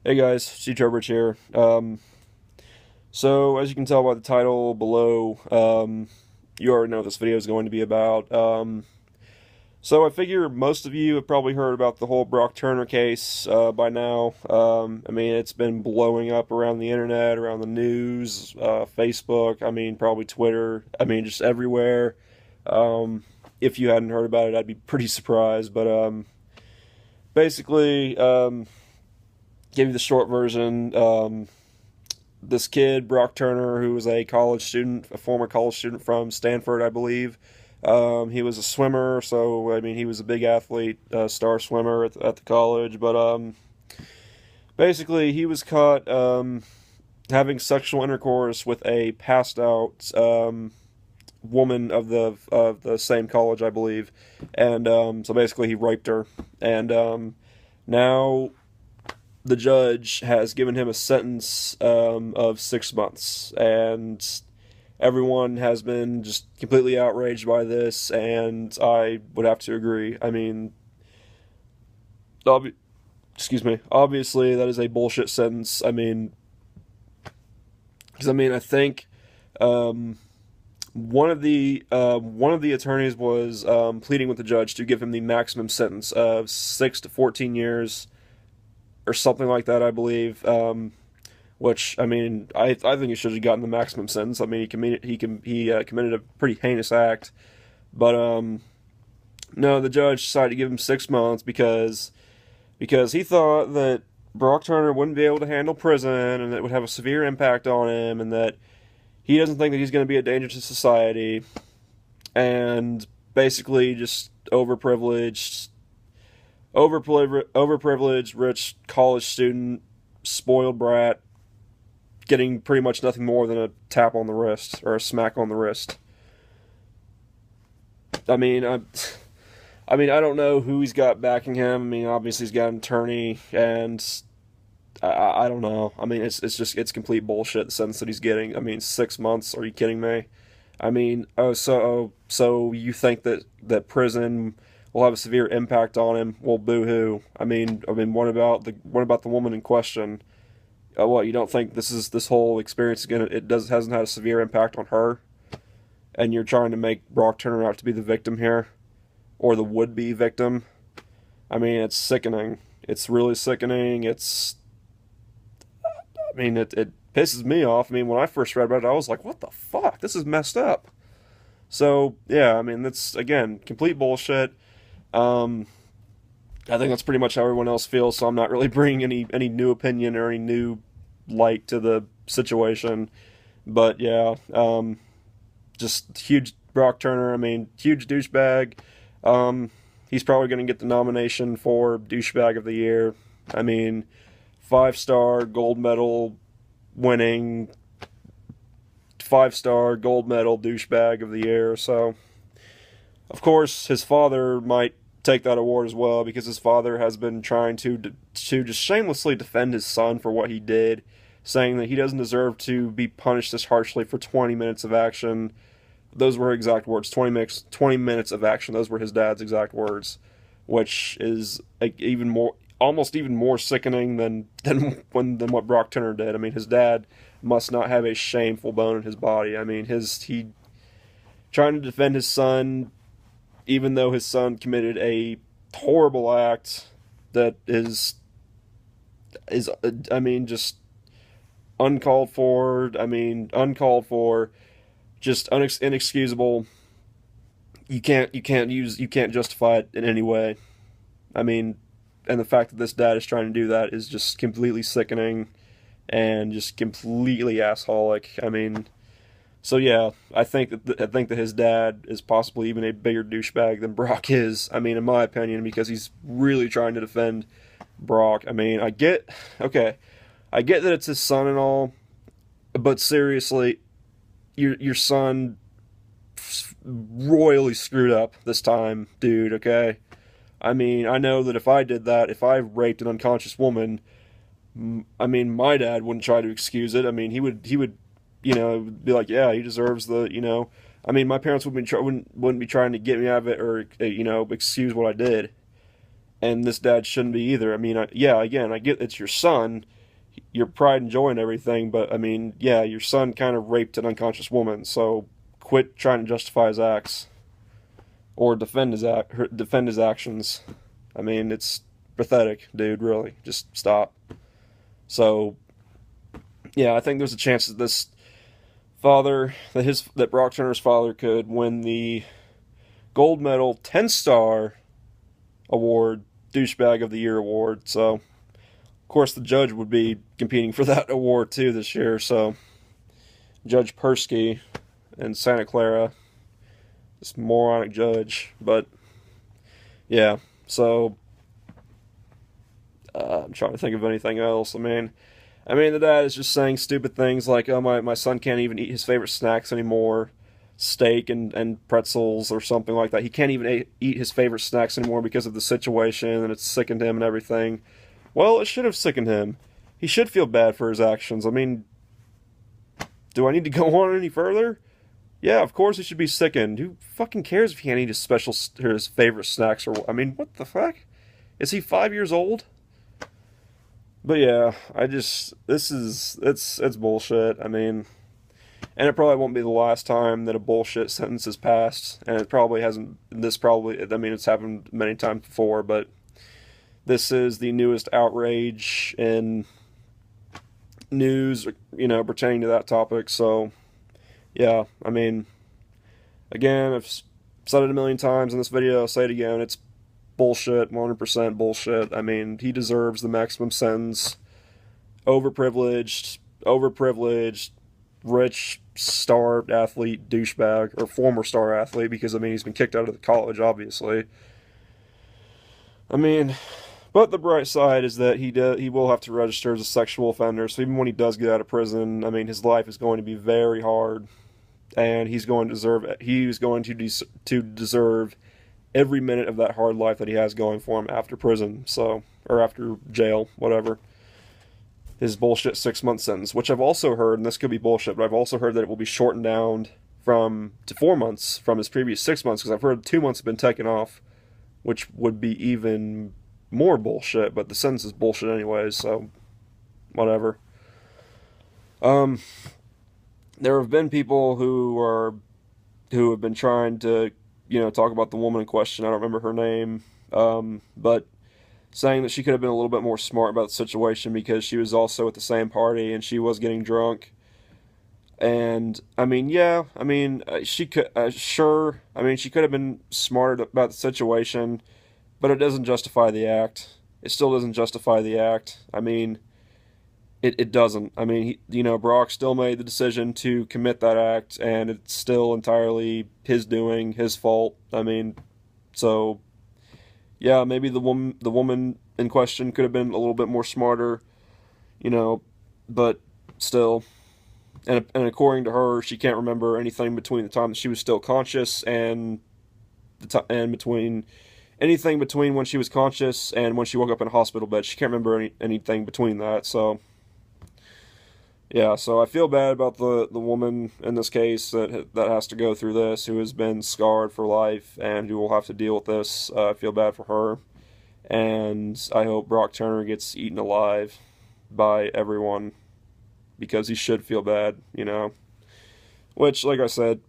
Hey guys, C Trowbridge here. So as you can tell by the title below, you already know what this video is going to be about. So I figure most of you have probably heard about the whole Brock Turner case by now. I mean, it's been blowing up around the internet, around the news, Facebook. I mean, probably Twitter. I mean, just everywhere. If you hadn't heard about it, I'd be pretty surprised. But basically, give you the short version. This kid, Brock Turner, who was a college student, a former college student from Stanford, I believe. He was a swimmer, so I mean, he was a big athlete, star swimmer at the college. But basically, he was caught having sexual intercourse with a passed out woman of the same college, I believe. And so basically, he raped her, and now the judge has given him a sentence of 6 months, and everyone has been just completely outraged by this, and I would have to agree. I mean, excuse me. Obviously, that is a bullshit sentence. I mean, because I think um, one of the attorneys was pleading with the judge to give him the maximum sentence of 6 to 14 years or something like that, I believe. Which I mean, I think he should have gotten the maximum sentence. I mean, he committed a pretty heinous act, but no, the judge decided to give him 6 months because he thought that Brock Turner wouldn't be able to handle prison and it would have a severe impact on him, and that he doesn't think that he's going to be a danger to society, and basically just overprivileged rich college student, spoiled brat, getting pretty much nothing more than a tap on the wrist or a smack on the wrist. I mean, I don't know who he's got backing him. I mean, obviously he's got an attorney, and I don't know. I mean, it's complete bullshit. The sentence that he's getting. I mean, 6 months. Are you kidding me? I mean, so you think that prison will have a severe impact on him? Well, boo-hoo. I mean, what about the woman in question? What, you don't think this whole experience is gonna it does hasn't had a severe impact on her, and you're trying to make Brock Turner out to be the victim here, or the would-be victim? I mean, it's sickening. It's really sickening. It pisses me off. I mean, when I first read about it, I was like, what the fuck? This is messed up. So yeah, I mean, that's again complete bullshit. Um, I think that's pretty much how everyone else feels. So I'm not really bringing any new opinion or any new light to the situation. But yeah, just huge Brock Turner. I mean, huge douchebag. Um, he's probably going to get the nomination for douchebag of the year. I mean, 5 star gold medal winning, 5 star gold medal douchebag of the year. So of course, his father might take that award as well, because his father has been trying to just shamelessly defend his son for what he did, saying that he doesn't deserve to be punished this harshly for 20 minutes of action. Those were exact words. 20 minutes of action. Those were his dad's exact words, which is like even more, almost even more sickening than what Brock Turner did. I mean, his dad must not have a shameful bone in his body. I mean, his he trying to defend his son, even though his son committed a horrible act that is I mean, just uncalled for. I mean, uncalled for, just inexcusable. You can't justify it in any way. I mean, and the fact that this dad is trying to do that is just completely sickening and just completely assholic. I mean, so yeah, I think that his dad is possibly even a bigger douchebag than Brock is. I mean, in my opinion, because he's really trying to defend Brock. I mean, okay, I get that it's his son and all, but seriously, your son royally screwed up this time, dude. Okay, I mean, I know that if I did that, if I raped an unconscious woman, I mean, my dad wouldn't try to excuse it. I mean, he would, be like, yeah, he deserves the. I mean, my parents wouldn't be trying to get me out of it, or excuse what I did. and this dad shouldn't be either. I mean, yeah, again, I get it's your son, your pride and joy and everything, but I mean, yeah, your son kind of raped an unconscious woman, so quit trying to justify his acts or defend his actions. I mean, it's pathetic, dude. Really, just stop. So, yeah, I think there's a chance that that Brock Turner's father could win the gold medal 10-star award, douchebag of the year award. So, of course, the judge would be competing for that award too this year. So, Judge Persky in Santa Clara, this moronic judge. But yeah, so I'm trying to think of anything else. I mean, the dad is just saying stupid things like, "Oh, my son can't even eat his favorite snacks anymore, steak and pretzels or something like that. He can't even eat his favorite snacks anymore because of the situation, and it's sickened him and everything." Well, it should have sickened him. He should feel bad for his actions. I mean, do I need to go on any further? Yeah, of course he should be sickened. Who fucking cares if he can't eat his favorite snacks or? I mean, what the fuck? Is he 5 years old? But yeah, it's bullshit. I mean, and it probably won't be the last time that a bullshit sentence is passed, and it probably hasn't. I mean, it's happened many times before, but this is the newest outrage in news, pertaining to that topic. So, yeah, I mean, again, I've said it a million times in this video. I'll say it again. It's bullshit, 100% bullshit. I mean, he deserves the maximum sentence. Overprivileged, rich, star athlete, douchebag, or former star athlete, because, I mean, he's been kicked out of the college, obviously. I mean, but the bright side is that he will have to register as a sexual offender, so even when he does get out of prison, I mean, his life is going to be very hard, and he's going to deserve every minute of that hard life that he has going for him after prison, or after jail, whatever. His bullshit 6-month sentence, which I've also heard, and this could be bullshit, but I've also heard that it will be shortened down to 4 months from his previous 6 months, because I've heard 2 months have been taken off, which would be even more bullshit, but the sentence is bullshit anyways, so whatever. There have been people who have been trying to talk about the woman in question. I don't remember her name, but saying that she could have been a little bit more smart about the situation because she was also at the same party and she was getting drunk. And I mean, yeah, I mean, she could, sure, I mean, she could have been smarter about the situation, but it doesn't justify the act. It still doesn't justify the act. I mean, it doesn't. I mean, Brock still made the decision to commit that act, and it's still entirely his doing, his fault. I mean, so yeah, maybe the woman in question could have been a little bit more smarter, but still. And according to her, she can't remember anything between the time that she was still conscious and anything between when she was conscious and when she woke up in a hospital bed. She can't remember anything between that. So yeah, so I feel bad about the woman in this case that has to go through this, who has been scarred for life and who will have to deal with this. I feel bad for her, and I hope Brock Turner gets eaten alive by everyone, because he should feel bad, Which, like I said,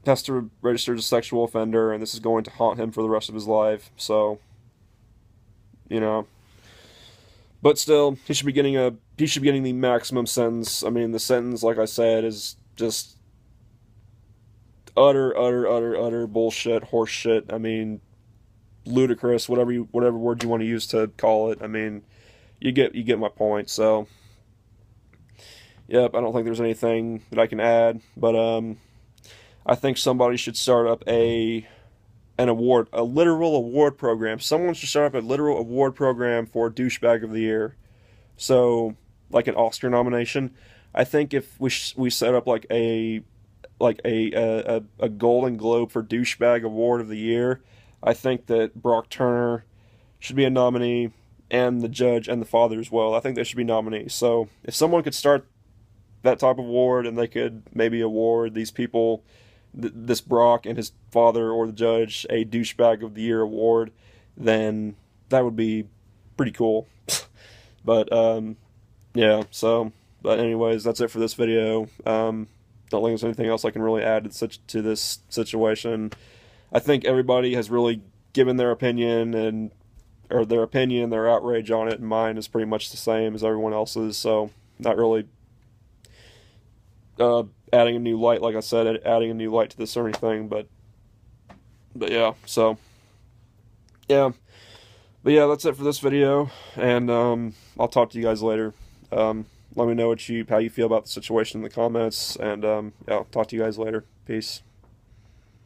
has to register as a sexual offender, and this is going to haunt him for the rest of his life, so, But still, he should be getting the maximum sentence. I mean, the sentence, like I said, is just utter bullshit, horse shit. I mean, ludicrous, whatever word you want to use to call it. I mean, you get my point. So, yep, I don't think there's anything that I can add, but I think somebody should start up a literal award program. Someone should start up a literal award program for douchebag of the year. So, like an Oscar nomination. I think if we set up like a Golden Globe for douchebag award of the year, I think that Brock Turner should be a nominee, and the judge and the father as well. I think they should be nominees. So, if someone could start that type of award, and they could maybe award these people, this Brock and his father or the judge, a douchebag of the year award, then that would be pretty cool. But yeah, so but anyways, that's it for this video. Don't think there's anything else I can really add to this situation. I think everybody has really given their opinion, or their outrage on it, and mine is pretty much the same as everyone else's, so not really adding a new light, like I said, adding a new light to this or anything, but yeah, so yeah. But yeah, that's it for this video, and I'll talk to you guys later. Let me know how you feel about the situation in the comments, and yeah, I'll talk to you guys later. Peace.